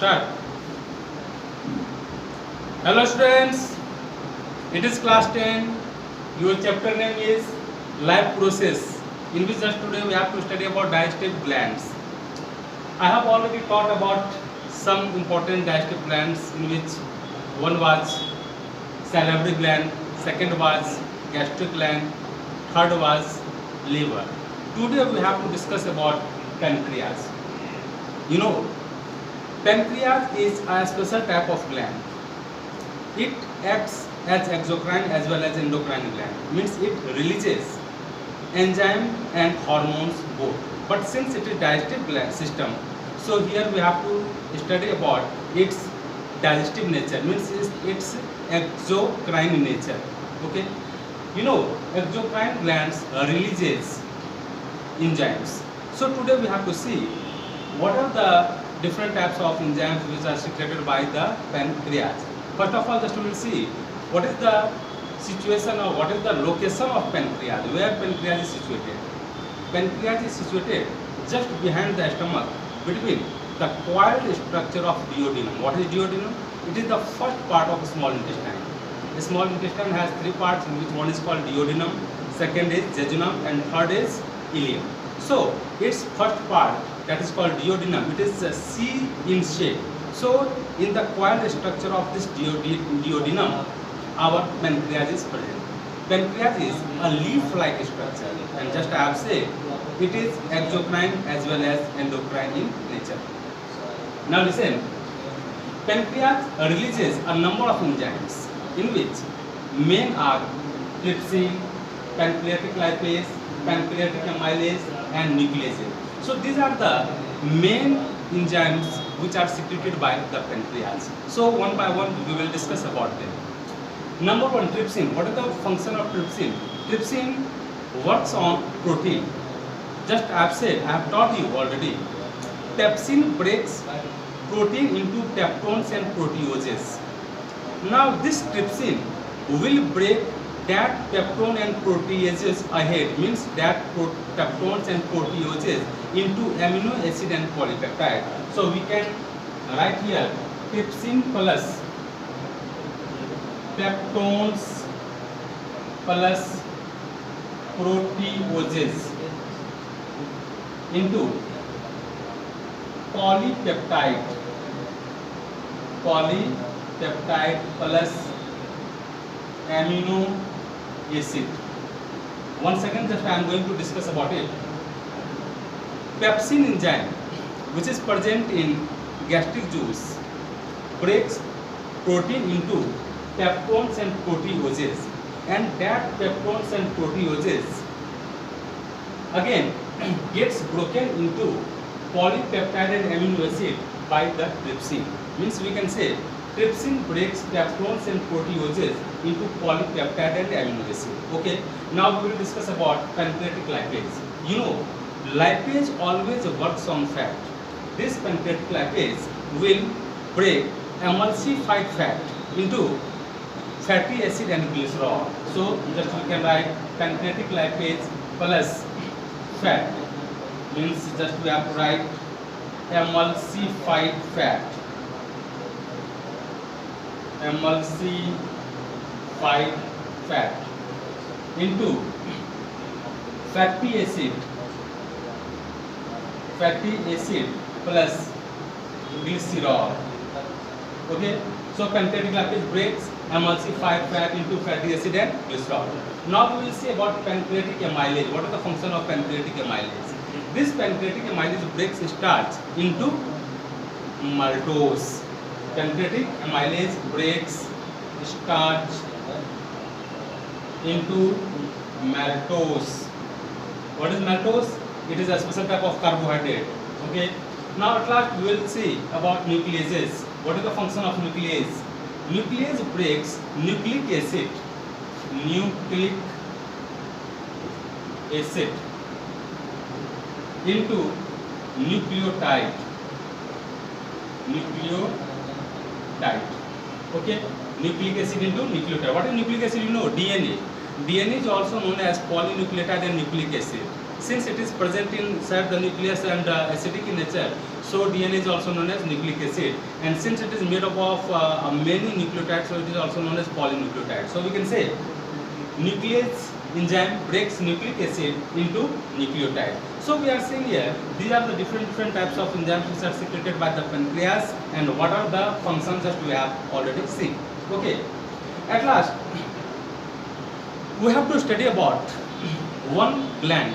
Start. Hello students, it is class 10. Your chapter name is life process, in which just today we have to study about digestive glands. I have already taught about some important digestive glands, in which one was salivary gland, second was gastric gland, third was liver. Today we have to discuss about pancreas. You know, pancreas is a special type of gland. It acts as exocrine as well as endocrine gland. Means it releases enzyme and hormones both. But since it is digestive gland system, so here we have to study about its digestive nature. Means its exocrine nature. Okay. You know, exocrine glands releases enzymes. So today we have to see what are the different types of enzymes which are secreted by the pancreas. First of all, just we will see what is the situation or what is the location of pancreas, where pancreas is situated. Pancreas is situated just behind the stomach, between the coiled structure of duodenum. What is duodenum? It is the first part of small intestine. The small intestine has three parts, in which one is called duodenum, second is jejunum, and third is ileum. So its first part, that is called duodenum, it is a C in shape. So in the coiled structure of this duodenum, our pancreas is present. Pancreas is a leaf-like structure, and just I have said, it is exocrine as well as endocrine in nature. Now listen, pancreas releases a number of enzymes, in which main are trypsin, pancreatic lipase, pancreatic amylase, and nucleases. So these are the main enzymes which are secreted by the pancreas. So one by one we will discuss about them. Number one, trypsin. What is the function of trypsin? Trypsin works on protein. Just I have said, I have taught you already. Trypsin breaks protein into peptones and proteases. Now this trypsin will break that peptone and proteases ahead, means that peptones and proteases into amino acid and polypeptide. So we can write here trypsin plus peptones plus proteases into polypeptide plus amino acid. Once again, just I am going to discuss about it. Pepsin enzyme, which is present in gastric juice, breaks protein into peptones and proteases, and that peptones and proteases again gets broken into polypeptide and amino acid by the trypsin. Means we can say trypsin breaks peptones and proteases into polypeptide and amino acid. Okay. Now we will discuss about pancreatic lipase. You know, lipase always works on fat. This pancreatic lipase will break emulsified fat into fatty acid and glycerol. So just we can write pancreatic lipase plus fat. Means just we have to write emulsified fat. Emulsified fat into fatty acid plus glycerol. Okay, so pancreatic lipase breaks emulsified fat into fatty acid and glycerol. Now we will see about pancreatic amylase. What is the function of pancreatic amylase? This pancreatic amylase breaks starch into maltose. Pancreatic amylase breaks starch into maltose. What is maltose? It is a special type of carbohydrate. Okay. Now at last we will see about nucleases. What is the function of nuclease? Nuclease breaks nucleic acid into nucleotide. Okay, nucleic acid into nucleotide. What is nucleic acid? You know, DNA. DNA is also known as polynucleotide and nucleic acid. Since it is present inside the nucleus and acidic in nature, So DNA is also known as nucleic acid, and since it is made up of many nucleotides, so it is also known as polynucleotide. So we can say nuclease enzyme breaks nucleic acid into nucleotide. So we are seeing here these are the different types of enzymes which are secreted by the pancreas, and what are the functions that we have already seen. Okay, at last we have to study about one gland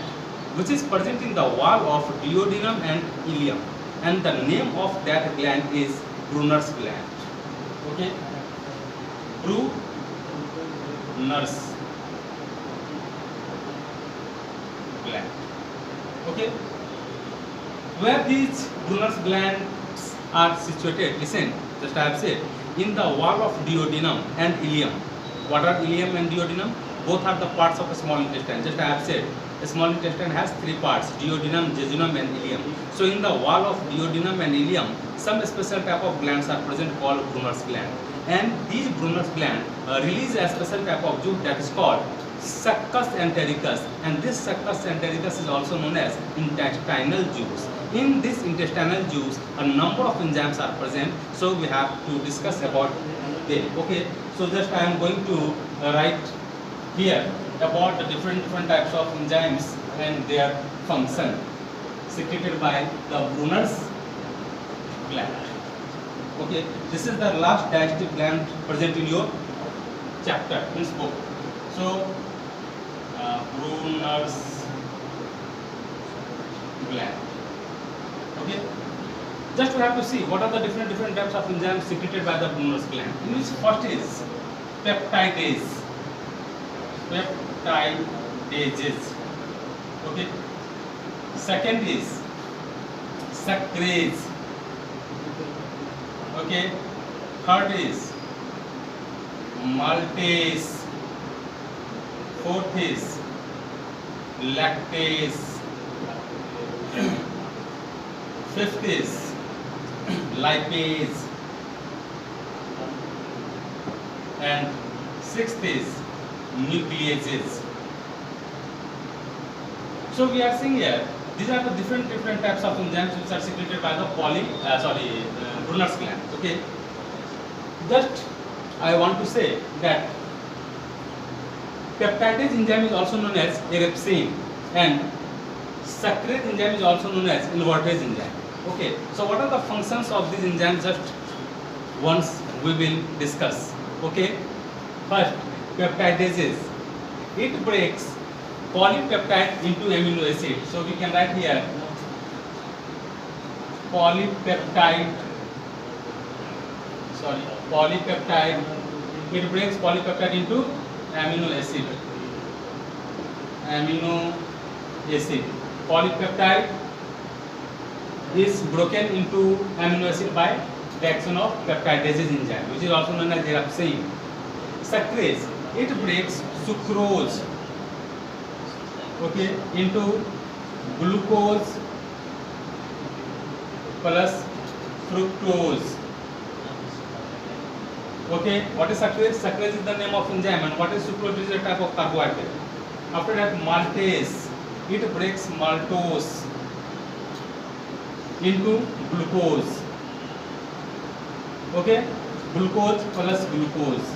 which is present in the wall of duodenum and ileum, and the name of that gland is Brunner's gland. Okay, Brunner's gland. Okay, where these Brunner's glands are situated? Listen, just I have said in the wall of duodenum and ileum. What are ileum and duodenum? Both are the parts of a small intestine. Just I have said a small intestine has three parts: duodenum, jejunum, and ileum. So in the wall of duodenum and ileum, some special type of glands are present called Brunner's gland, and these Brunner's gland release a special type of juice that is called succus entericus, and this succus entericus is also known as intestinal juice. In this intestinal juice, a number of enzymes are present, so we have to discuss about them. Okay, so just I am going to write here about the different types of enzymes and their function secreted by the Brunner's gland. Okay, this is the last digestive gland present in your chapter in this book. So Brunner's gland. Okay, just we have to see what are the different types of enzymes secreted by the Brunner's gland. In which first is peptidase. Peptidases. Okay. Second is sucrase. Okay. Third is maltase. Fourth is lactase. Fifth is lipase. And sixth is nucleases. So we are seeing here these are the different types of enzymes which are secreted by the Brunner's gland. Okay, just I want to say that peptidase enzyme is also known as erepsine, and sucrase enzyme is also known as invertase enzyme. Okay, so what are the functions of these enzymes? Just once we will discuss. Okay, first peptidases. It breaks polypeptide into amino acid. So we can write here polypeptide. It breaks polypeptide into amino acid. Polypeptide is broken into amino acid by the action of peptidases enzyme, which is also known as erepsine. Sucrase. It breaks sucrose, okay, into glucose plus fructose. Okay, what is sucrase? Sucrase is the name of enzyme, and what is sucrose? Is a type of carbohydrate. After that, maltase. It breaks maltose into glucose. Okay, glucose plus glucose.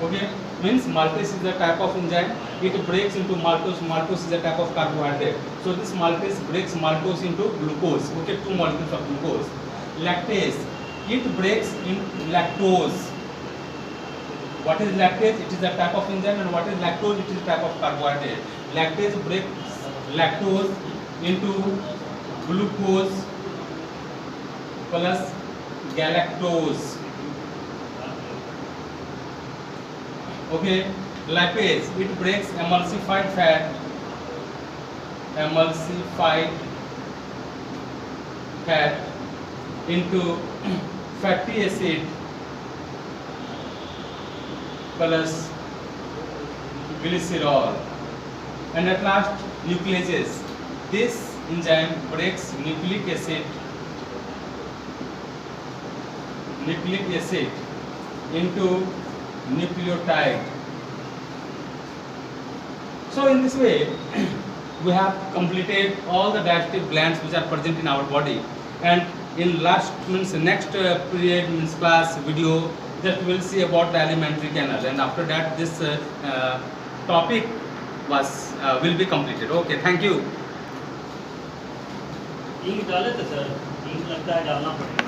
Okay, means maltase is a type of enzyme. It breaks into maltose. Maltose is a type of carbohydrate. So this maltase breaks maltose into glucose. Okay, two molecules of glucose. Lactase. It breaks in lactose. What is lactase? It is a type of enzyme, and what is lactose? It is a type of carbohydrate. Lactase breaks lactose into glucose plus galactose. Okay, lipase. It breaks emulsified fat into fatty acid plus glycerol. And at last, nucleases. This enzyme breaks nucleic acid into nucleotide. So in this way we have completed all the digestive glands which are present in our body, and in next period means class video, just we will see about the alimentary canal, and after that this topic will be completed. Okay, thank you. Ink डाले थे sir, ink लगता है डालना पड़ेगा।